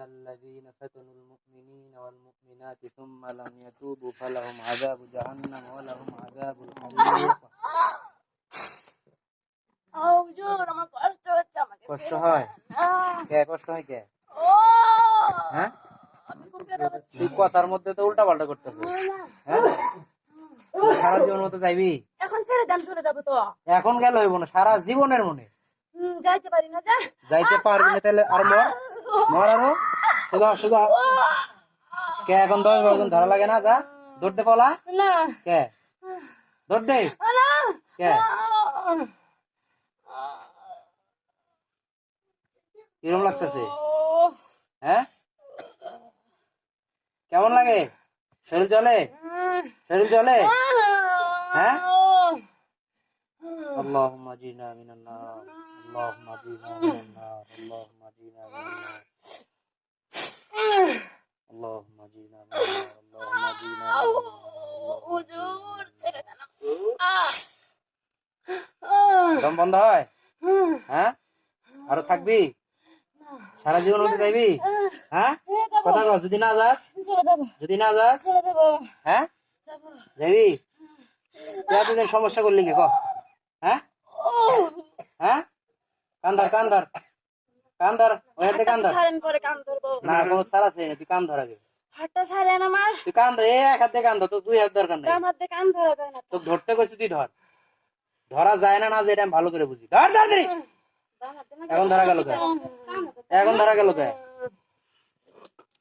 الذين فتنوا المؤمنين والمؤمنات ثم لم يتوبوا فلهم عذاب جهنم ولهم عذاب الحريق হুজুর আমার কষ্ট হচ্ছে আমাকে কষ্ট হয় কে কষ্ট হয় কে ও হ্যাঁ আমি খুব ব্যথা পাচ্ছি তুই কথার মধ্যে তো উল্টা পাল্টা করতেছিস হ্যাঁ তুই সারা জীবন মতো যাইবি এখন ছেড়ে দেন চলে যাবো তো এখন গেল হইব না সারা জীবনের মনে যাইতে পারি না যা যাইতে পারবি না তাহলে আর মর মর আরো শুধু শুধু কে এখন 10-12 জন ধরা লাগে না যা দৌড়তে পলা না কে দৌড় দে না কে কিরম লাগতেছে হ্যাঁ কেমন লাগে শরীর চলে শরীর চলে হ্যাঁ اللهم اجرنا من النار اللهم اجرنا من النار اللهم اجرنا من النار اللهم اجرنا من النار اللهم اجرنا من النار হুজুর ছেড়ে দেন দম বন্ধ হয় হ্যাঁ আরো থাকবি সারা জীবন মতো যাইবি হ্যাঁ কথা কও যদি না যাস চলে যাবো যদি না যাস চলে যাবো হ্যাঁ যাবো যাবি তুই সমস্যা করলি কে ক হ্যাঁ হ্যাঁ কান্দার কান্দার কান্দার ওইতে কান্দার ছাড়েন পরে কান ধরবো না কোনো সারা আছে না তুই কান ধর আগে হাতটা ছাড়েন আমার তুই কান ধর এক হাতে কান ধর তো দুই হাত দরকার নাই আমার হাতে কান ধরা যায় না তো ধরতে কইছি তুই ধর ধরা যায় না না যে এটা আমি ভালো করে বুঝি ধর ধর ধর এখন ধরা গেল কে এখন ধরা গেল কে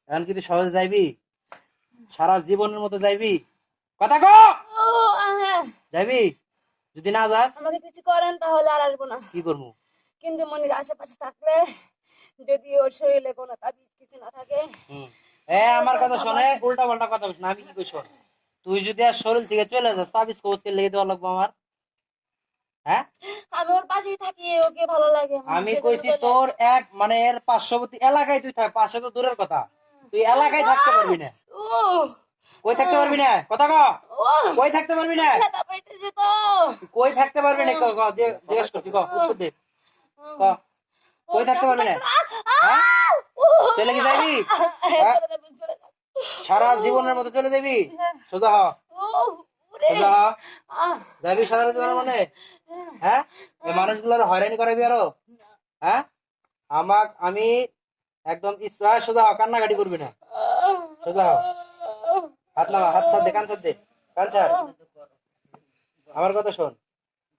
এখন কি তুই সহজে যাইবি সারা জীবনের মতো যাইবি কথা কো যাইবি যদি না যাস আমাকে কিছু করেন তাহলে আর আসবো না কি করবো কিন্তু মনির আশেপাশে থাকলে যদি ওর শরীরে কোনো তাবিজ কিছু না থাকে আমার কথা শোনে উল্টা পাল্টা কথা বলিস না আমি কি কই শোন তুই যদি আর শরীর থেকে চলে যাস তাবিজ কোচকে লেগে দেওয়া লাগবো আমার হ্যাঁ আমি ওর পাশেই থাকি ওকে ভালো লাগে আমি কইছি তোর এক মানে এর পার্শ্ববর্তী এলাকায় তুই থাক পাশে তো দূরের কথা তুই এলাকায় থাকতে পারবি না কই থাকতে পারবি না কথা কও কই থাকতে পারবি না ব্যথা পাইতেছে তো কই থাকতে পারবি না ক যে জিজ্ঞেস করছি ক উত্তর দে ক কই থাকতে পারবি না হ্যাঁ চলে কি যাবি সারা জীবনের মতো চলে যাবি সোজা হ সোজা হ যাবি সারা জীবনের মনে হ্যাঁ এই মানুষগুলোর হয়রানি করাবি আরো হ্যাঁ আমি একদম ইচ্ছা সোজা হ কান্নাকাটি করবি না সোজা হ হাত নামা হাত ছাড় দে কান ছাড় দে কান ছাড় আমার কথা শোন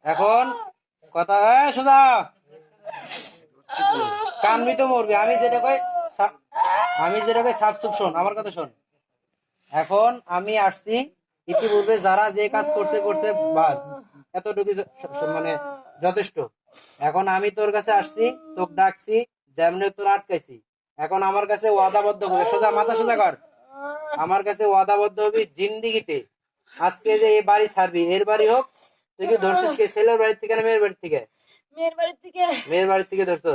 এখন কথা সোজা কানবি তো মরবি আমি যেটা কই সাফ সুপ শোন আমার কথা শোন এখন আমি আসছি ইতিপূর্বে যারা যে কাজ করতে করতে এতটুকু মানে যথেষ্ট এখন আমি তোর কাছে আসছি তোকে ডাকছি যেমনি তোর আটকাইছি এখন আমার কাছে ওয়াদাবদ্ধ করে সোজা মাথা সোজা কর আমার কাছে ওয়াদাবদ্ধ হবি জিন্দিগিতে আজকে যে এই বাড়ি ছাড়বি এর বাড়ি হোক তুই কি ধরছিস কে ছেলের বাড়ির থেকে না মেয়ের বাড়ির থেকে মেয়ের বাড়ির থেকে ধরতো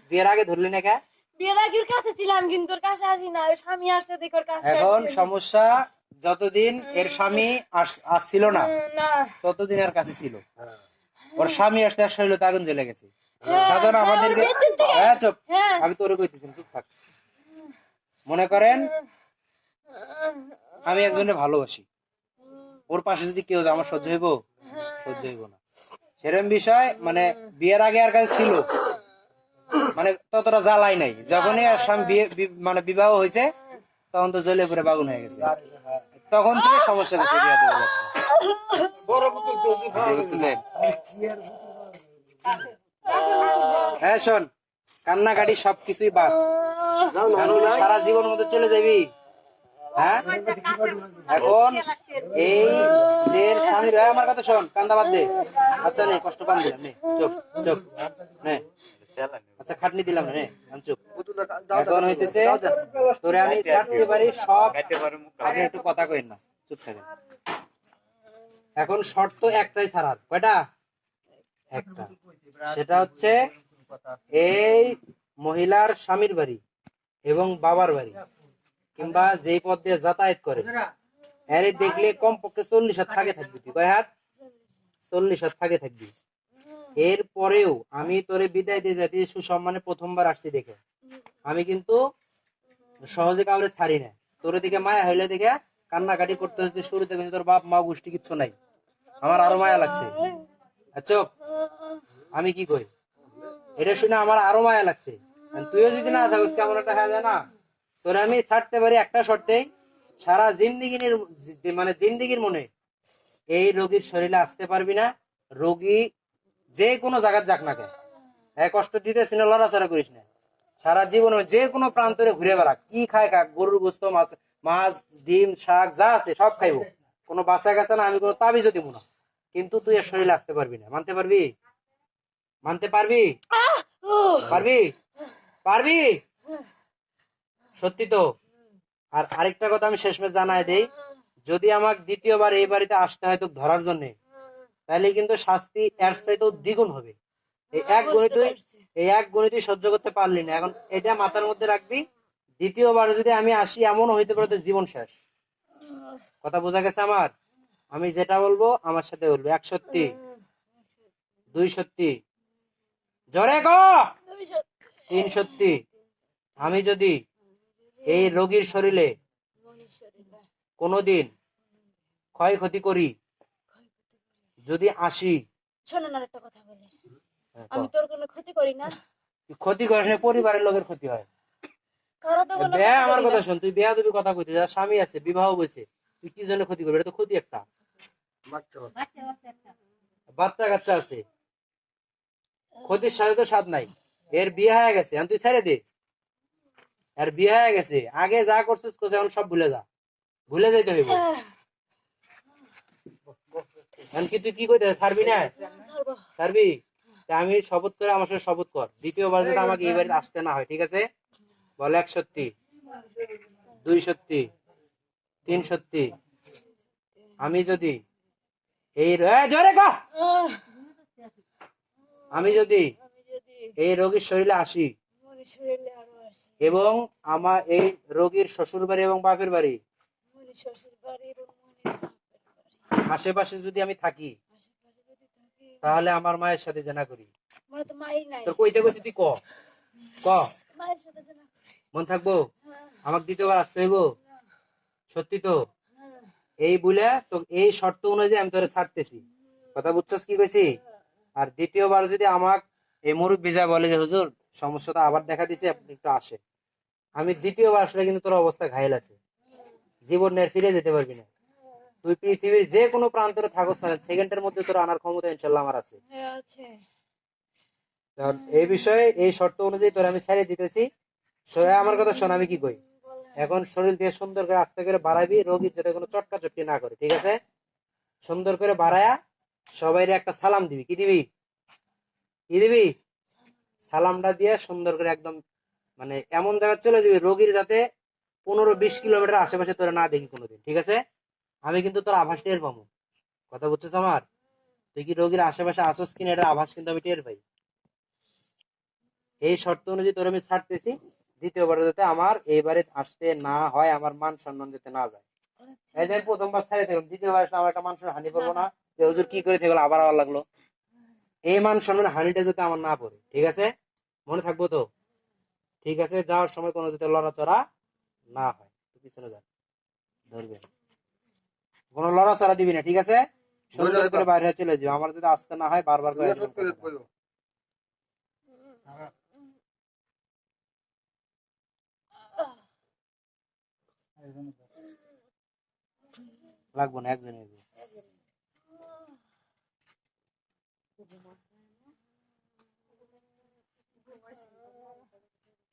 বিয়ের আগে ধরলি না কে বিয়ের আগের কাছে ছিলাম কিন্তু ওর কাছে আসি না ওই স্বামী আসছে দেখে ওর কাছে এখন সমস্যা যতদিন এর স্বামী আসছিল না ততদিন এর কাছে ছিল ওর স্বামী আসতে আসলে তো আগুন জ্বলে গেছে সাধারণ আমাদেরকে হ্যাঁ চুপ আমি তোরে কইতেছি চুপ থাক মনে করেন আমি একজনের ভালোবাসি ওর পাশে যদি কেউ আমার সহ্য হইব সহ্য হইব না সেরকম বিষয় মানে বিয়ের আগে আর কাছে ছিল মানে ততটা জ্বালাই নাই যখনই আর স্বামী মানে বিবাহ হয়েছে তখন তো জ্বলে পুরো বাগুন হয়ে গেছে তখন থেকে সমস্যা বেশি বিয়ে দেওয়া যাচ্ছে হ্যাঁ শোন কান্নাকাটি সবকিছুই বাদ সারা জীবন মতো চলে যাবি হ্যাঁ এখন এই যে স্বামীর আমার কথা শোন কান্দা বাদ দে আচ্ছা নে কষ্ট পান দিলাম নে চুপ চুপ নে আচ্ছা খাটনি দিলাম নে চুপ এখন হইতেছে তোরে আমি ছাড়তে পারি সব আগে একটু কথা কইন না চুপ থাকেন এখন শর্ত একটাই ছাড়ার কয়টা একটা সেটা হচ্ছে এই মহিলার স্বামীর বাড়ি এবং বাবার বাড়ি কিংবা যেই পথ দিয়ে যাতায়াত করে এর দেখলে কমপক্ষে 40 হাত থাকে থাকবি তুই কয় হাত 40 হাত থাকে থাকবি এর পরেও আমি তোরে বিদায় দিয়ে যেতে সুসম্মানে প্রথমবার আসছি দেখে আমি কিন্তু সহজে কাউরে ছাড়ি না। তোর দিকে মায়া হইলে দেখে কান্নাকাটি করতে হচ্ছে, শুরুতে কিন্তু তোর বাপ মা গোষ্ঠী কিচ্ছু নাই, আমার আরো মায়া লাগছে। চুপ, আমি কি কই এটা শুনে আমার আরো মায়া লাগছে। তুইও যদি না থাকিস কেমন একটা হয়ে যায় না। তোর আমি ছাড়তে পারি একটা শর্তেই, সারা জিন্দিগির মানে জিন্দিগির মনে এই রোগীর শরীরে আসতে পারবি না। রোগী যে কোনো জায়গায় যাক না কেন, কষ্ট দিতেছি না, লড়াচড়া করিস না। সারা জীবন যে কোনো প্রান্তরে ঘুরে বেড়া, কি খায় খাক, গরুর গোস্ত, মাছ, মাছ, ডিম, শাক যা আছে সব খাইবো, কোনো বাচ্চা কাছে না, আমি কোনো তাবিজও দিব না। কিন্তু তুই এর শরীরে আসতে পারবি না। মানতে পারবি? মানতে পারবি? পারবি? পারবি? সত্যি তো? আর আরেকটা কথা আমি শেষমেশ জানাই দেই, যদি আমাকে দ্বিতীয়বার এই বাড়িতে আসতে হয় তো ধরার জন্য, তাহলে কিন্তু শাস্তি এর চাইতেও দ্বিগুণ হবে। এই এক গণিতই সহ্য করতে পারলি না, এখন এটা মাথার মধ্যে রাখবি। দ্বিতীয়বার যদি আমি আসি এমন হইতে পারে তোর জীবন শেষ। কথা বোঝা গেছে আমার? আমি যেটা বলবো আমার সাথে বলবো, 1 সত্যি, 2 সত্যি, জোরে ক, 3 সত্যি। আমি যদি এই রোগীর শরীরে কোনোদিন ক্ষয়ক্ষতি করি, যদি আসি, শোনেন আর একটা কথা বলি, আমি তোর কোনো ক্ষতি করি না। ক্ষতি করিস না, পরিবারের লোকের ক্ষতি হয়। কারো তো কোনো বেয়া ক্ষতি আমার করি কথা না। শোন, তুই বেয়া তুমি কথা কইতে, যার স্বামী আছে, বিবাহ বইছে, তুই কি জন্য ক্ষতি করবি? এটা তো ক্ষতি একটা। বাচ্চা কাচ্চা আছে, ক্ষতির সাথে তো স্বাদ নাই। এর বিয়ে হয়ে গেছে, এখন তুই ছেড়ে দে। এর বিয়ে হয়ে গেছে, আগে যা করছিস করছিস, এখন সব ভুলে যা, ভুলে যাইতে হইব। এখন কি তুই কি কইতে ছাড়বি না? ছাড়বো। ছাড়বি? তা আমি শপথ করে আমার সাথে শপথ কর, দ্বিতীয়বার যাতে আমাকে এই বাড়িতে আসতে না হয়, ঠিক আছে? বল, 1 সত্যি, 2 সত্যি, 3 সত্যি। আমি যদি এই জোরে ক, আমি যদি এই রোগীর শরীরে আসি এবং আমার এই রোগীর শ্বশুর বাড়ি এবং বাপের বাড়ি আশেপাশে যদি আমি থাকি, তাহলে আমার মায়ের সাথে জেনা করি। তোর কইতে কইছি, তুই ক, ক, মন থাকবো? আমাকে দ্বিতীয়বার আসতে হইব? সত্যি তো? এই বলে তো এই শর্ত অনুযায়ী আমি তোরে ছাড়তেছি। কথা বুঝছস কি কইছি? আর দ্বিতীয়বার যদি আমাক এই মুরব্বি যা বলে যে হুজুর সমস্যাটা আবার দেখা দিছে, আপনি একটু আসেন, আমি দ্বিতীয়বার আসলে কিন্তু তোর অবস্থা ঘায়েল আছে, জীবন নিয়ে ফিরে যেতে পারবি না। তুই পৃথিবীর যে কোনো প্রান্তরে থাকস না, সেকেন্ডের মধ্যে তোর আনার ক্ষমতা ইনশাল্লাহ আমার আছে। এই বিষয়ে এই শর্ত অনুযায়ী তোর আমি ছেড়ে দিতেছি। আমার কথা শোন, আমি কি কই, এখন শরীর দিয়ে সুন্দর করে আস্তে করে বাড়াবি, রোগীর যাতে কোনো চটকা চটকি না করে, ঠিক আছে? সুন্দর করে বাড়ায়া সবাই একটা সালাম দিবি। কি দিবি? কি দিবি? সালামটা দিয়ে সুন্দর করে একদম মানে এমন জায়গায় চলে যাবি, রোগীর যাতে 15-20 কিলোমিটার আশেপাশে তোরা না দেখি কোনোদিন, ঠিক আছে? আমি কিন্তু তোর আভাস টের পাবো। কথা বুঝছিস আমার? তুই কি রোগীর আশেপাশে আসস কিনা এটার আভাস কিন্তু আমি টের পাই। এই শর্ত অনুযায়ী তোর আমি ছাড়তেছি, দ্বিতীয়বার যাতে আমার এইবারে আসতে না হয়, আমার মান সম্মান যাতে না যায়। এই যে প্রথমবার ছেড়ে দিলাম, দ্বিতীয়বার আসলে আমার একটা মান সম্মান হানি করবো না, যে হুজুর কি করে থেকে আবার আবার লাগলো। এই মান সম্মান হানিটা যাতে আমার না পড়ে, ঠিক আছে? মনে থাকবো তো? ঠিক আছে, যাওয়ার সময় কোনো যাতে লড়াচড়া না হয়, পিছনে যা, ধরবে, কোনো লড়াচড়া দিবি না, ঠিক আছে? সুন্দর করে বাইরে চলে যাবে, আমার যদি আসতে না হয় বারবার করে লাগবো না, একজনের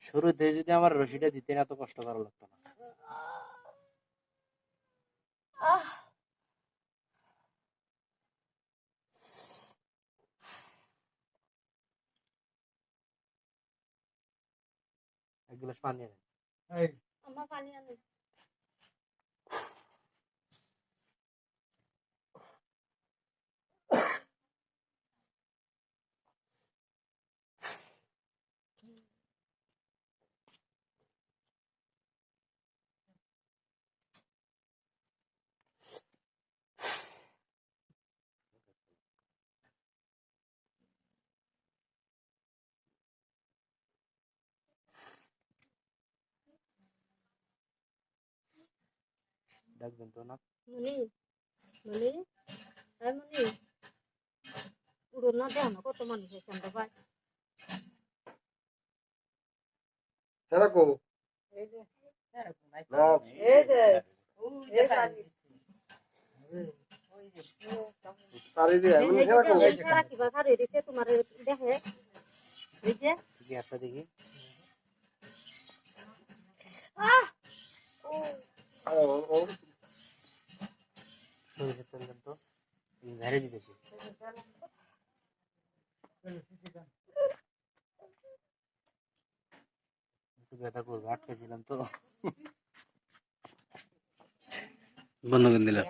শুরুতে যদি আমার রশিটা দিতে এত কষ্ট করা লাগতো না। এক গ্লাস পানি এনে। আমার পানি আনো। ডাকবেন তো না। মনি মনি হ্যাঁ মনি পুরো না দেও না কত মানুষ এখান ভাই সেরকম এই যে না এই যে তারি দিয়ে মানে সেরকম খারা কিবা খারে দিতে তোমার দেখে এই যে দেখি হাতটা দেখি। আহ ও শরীরে তেল দেন তো, ঝাড়ে দিতেছি। একটু ব্যথা করবে, আটকেছিলাম তো। বন্ধ করে দিলাম।